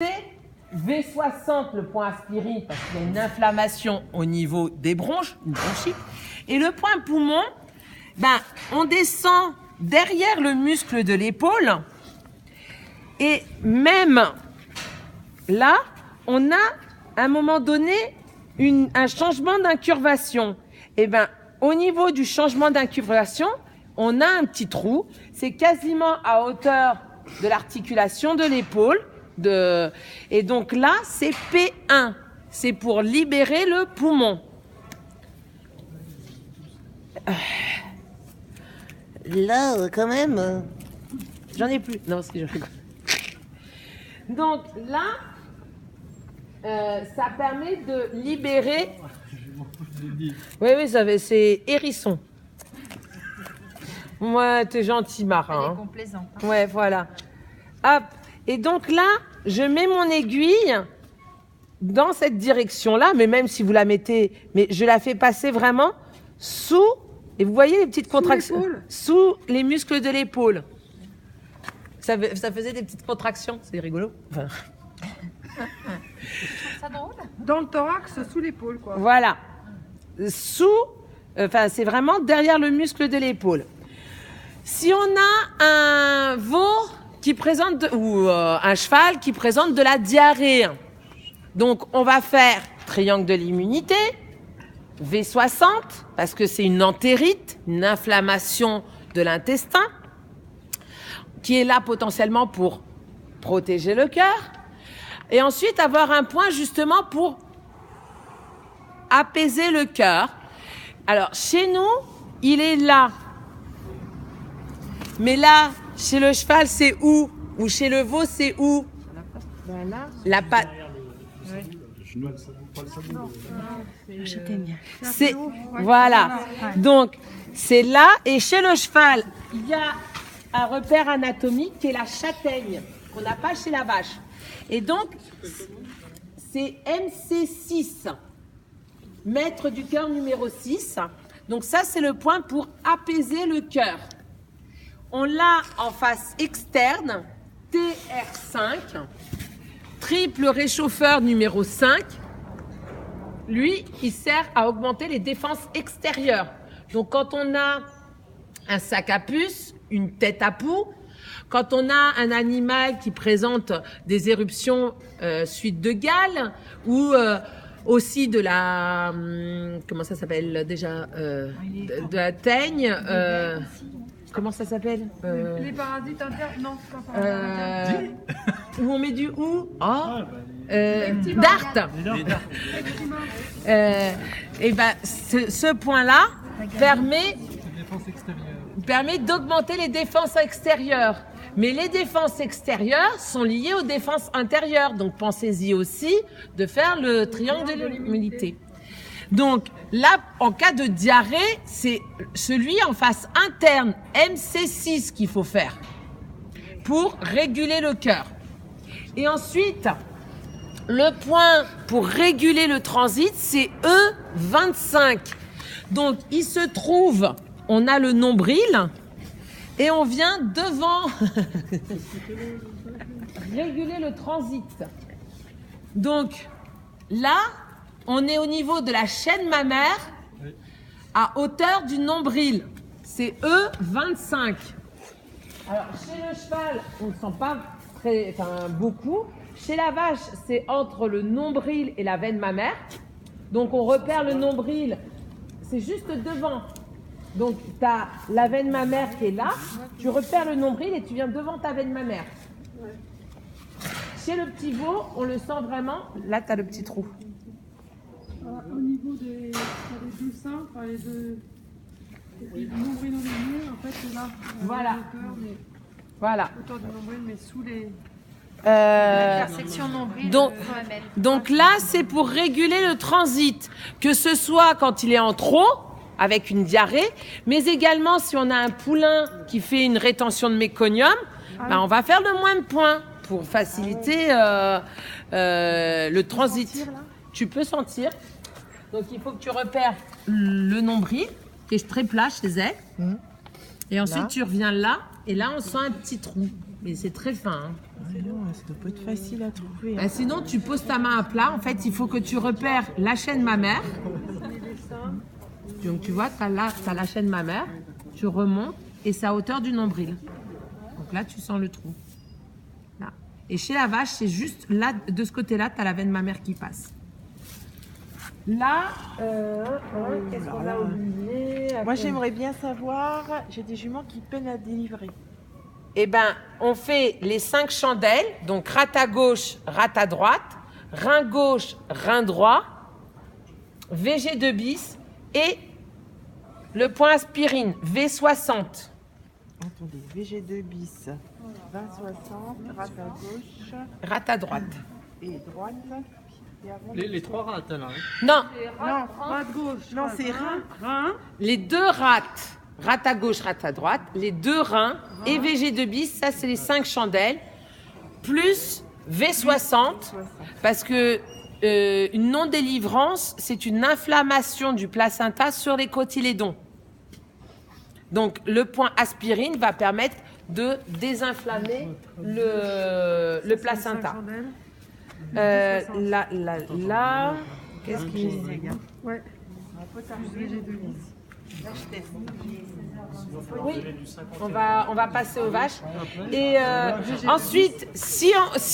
V60, le point aspirine, parce qu'il y a une inflammation au niveau des bronches, une bronchite. Et le point poumon, on descend derrière le muscle de l'épaule. Et même là, on a, à un moment donné, un changement d'incurvation. Et au niveau du changement d'incurvation, on a un petit trou. C'est quasiment à hauteur de l'articulation de l'épaule. Et donc là, c'est P1. C'est pour libérer le poumon. Là, quand même, j'en ai plus. Non, parce que je rigole. Donc là, ça permet de libérer. Oui, c'est hérisson. Moi, t'es gentil, marin. Elle est complaisante. Ouais, voilà. Hop. Et donc là, je mets mon aiguille dans cette direction-là, mais même si vous la mettez, mais je la fais passer vraiment sous, et vous voyez les petites contractions, sous les muscles de l'épaule. Ça faisait des petites contractions, c'est rigolo. Enfin. Ça drôle. Dans le thorax, sous l'épaule, quoi. Voilà. C'est vraiment derrière le muscle de l'épaule. Si on a un veau qui présente, ou un cheval qui présente de la diarrhée, donc on va faire triangle de l'immunité, V60, parce que c'est une entérite, une inflammation de l'intestin, qui est là potentiellement pour protéger le cœur, et ensuite avoir un point justement pour apaiser le cœur. Alors chez nous, il est là. Mais là, chez le cheval, c'est où? Ou chez le veau, c'est où? La patte. C'est voilà. Donc c'est là, et chez le cheval, il y a un repère anatomique qui est la châtaigne qu'on n'a pas chez la vache. Et donc c'est MC6, maître du cœur numéro 6. Donc ça, c'est le point pour apaiser le cœur. On l'a en face externe, TR5, triple réchauffeur numéro 5. Lui, il sert à augmenter les défenses extérieures. Donc quand on a un sac à puce, une tête à poux, quand on a un animal qui présente des éruptions suite de gale, ou aussi de la... comment ça s'appelle déjà de la teigne... comment ça s'appelle Les parasites internes, non, c'est pas parasites. Où on met du ou dart. Ce point-là permet d'augmenter les défenses extérieures. Mais les défenses extérieures sont liées aux défenses intérieures. Donc pensez-y aussi de faire le triangle de l'immunité. Donc là, en cas de diarrhée, c'est celui en face interne, MC6, qu'il faut faire pour réguler le cœur. Et ensuite, le point pour réguler le transit, c'est E25. Donc il se trouve, on a le nombril et on vient devant réguler le transit. Donc là, on est au niveau de la chaîne mammaire, à hauteur du nombril. C'est E25. Alors, chez le cheval, on ne sent pas beaucoup. Chez la vache, c'est entre le nombril et la veine mammaire. Donc, on repère le nombril, c'est juste devant. Donc, tu as la veine mammaire qui est là. Tu repères le nombril et tu viens devant ta veine mammaire. Chez le petit veau, on le sent vraiment. Là, tu as le petit trou. Au niveau des deux seins, les deux nombril au milieu, en fait, c'est là. Voilà. Voilà. Autour du nombril, mais sous les... L'intersection nombril. Donc là, c'est pour réguler le transit, que ce soit quand il est en trop, avec une diarrhée, mais également si on a un poulain qui fait une rétention de méconium, on va faire le moins de points pour faciliter le transit. Tu peux sentir. Donc il faut que tu repères le nombril, qui est très plat chez elle. Et ensuite tu reviens là, et là on sent un petit trou. Mais c'est très fin. Hein. Non, ça doit pas être facile à trouver. Bah, sinon, tu poses ta main à plat. En fait, il faut que tu repères la chaîne mammaire. Donc, tu vois, tu as la chaîne mammaire. Tu remontes et c'est à hauteur du nombril. Donc là, tu sens le trou. Là. Et chez la vache, c'est juste là, de ce côté-là, tu as la veine mammaire qui passe. Là, qu'est-ce qu'on a oublié? Moi, j'aimerais bien savoir, j'ai des juments qui peinent à délivrer. Eh bien, on fait les 5 chandelles, donc rate à gauche, rate à droite, rein gauche, rein droit, VG2 bis et le point aspirine, V60. Attendez, VG2 bis, 20-60, rate à gauche Rate à droite. et droite. Et avant Les 3 rates, là. Non, Droite, gauche. Non, c'est rein. les 2 rates, rate à gauche, rate à droite, les 2 reins et VG2 bis, ça c'est les 5 chandelles, plus V60, parce que une non-délivrance, c'est une inflammation du placenta sur les cotylédons. Donc le point aspirine va permettre de désinflammer le placenta. Là, qu'est-ce qu'il y a? Ouais. Oui, on va passer aux vaches. Et ensuite, si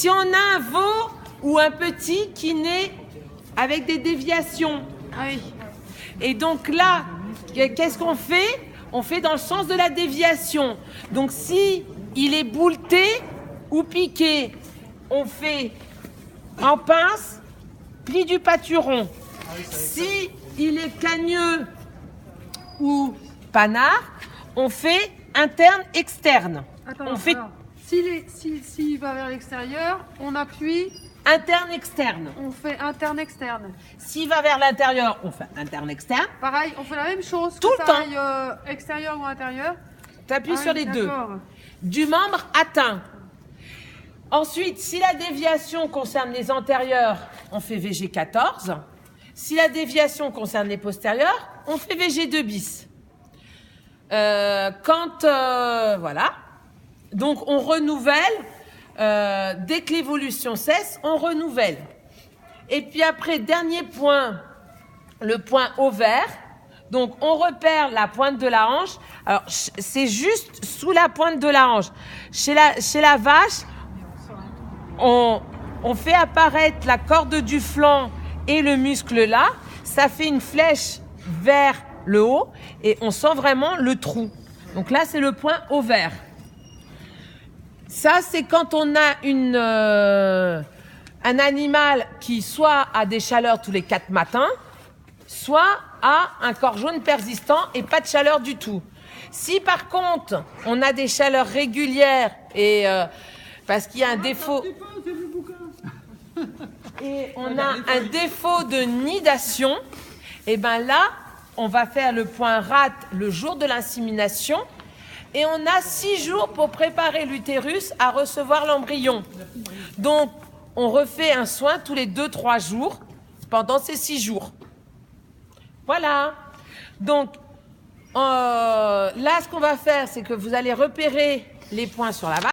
on a un veau ou un petit qui naît avec des déviations, et donc là, qu'est-ce qu'on fait? On fait dans le sens de la déviation. Donc si il est bouleté ou piqué, on fait en pince, pli du pâturon. Si il est cagneux ou panard, on fait interne-externe. Attends, On fait alors, s'il va vers l'extérieur, on appuie, interne-externe. on fait interne-externe. S'il va vers l'intérieur, on fait interne-externe. Pareil, on fait la même chose. Tout que le ça temps. aille, extérieur ou intérieur. Tu appuies sur les deux. D'accord. Du membre atteint. Ensuite, si la déviation concerne les antérieurs, on fait VG14. Si la déviation concerne les postérieurs, on fait VG2 bis. Voilà. Donc, on renouvelle. Dès que l'évolution cesse, on renouvelle. Et puis après, dernier point, le point ovaire. Donc, on repère la pointe de la hanche. Alors, c'est juste sous la pointe de la hanche. Chez la vache, on fait apparaître la corde du flanc et le muscle là. Ça fait une flèche vers le haut et on sent vraiment le trou. Donc là, c'est le point ovaire. Ça, c'est quand on a un animal qui soit a des chaleurs tous les 4 matins, soit a un corps jaune persistant et pas de chaleur du tout. Si par contre, on a des chaleurs régulières et parce qu'il y a un défaut et on a un défaut de nidation, et ben là, on va faire le point rate le jour de l'insémination et on a 6 jours pour préparer l'utérus à recevoir l'embryon. Donc, on refait un soin tous les 2-3 jours pendant ces 6 jours. Voilà. Donc, là, ce qu'on va faire, c'est que vous allez repérer les points sur la vache.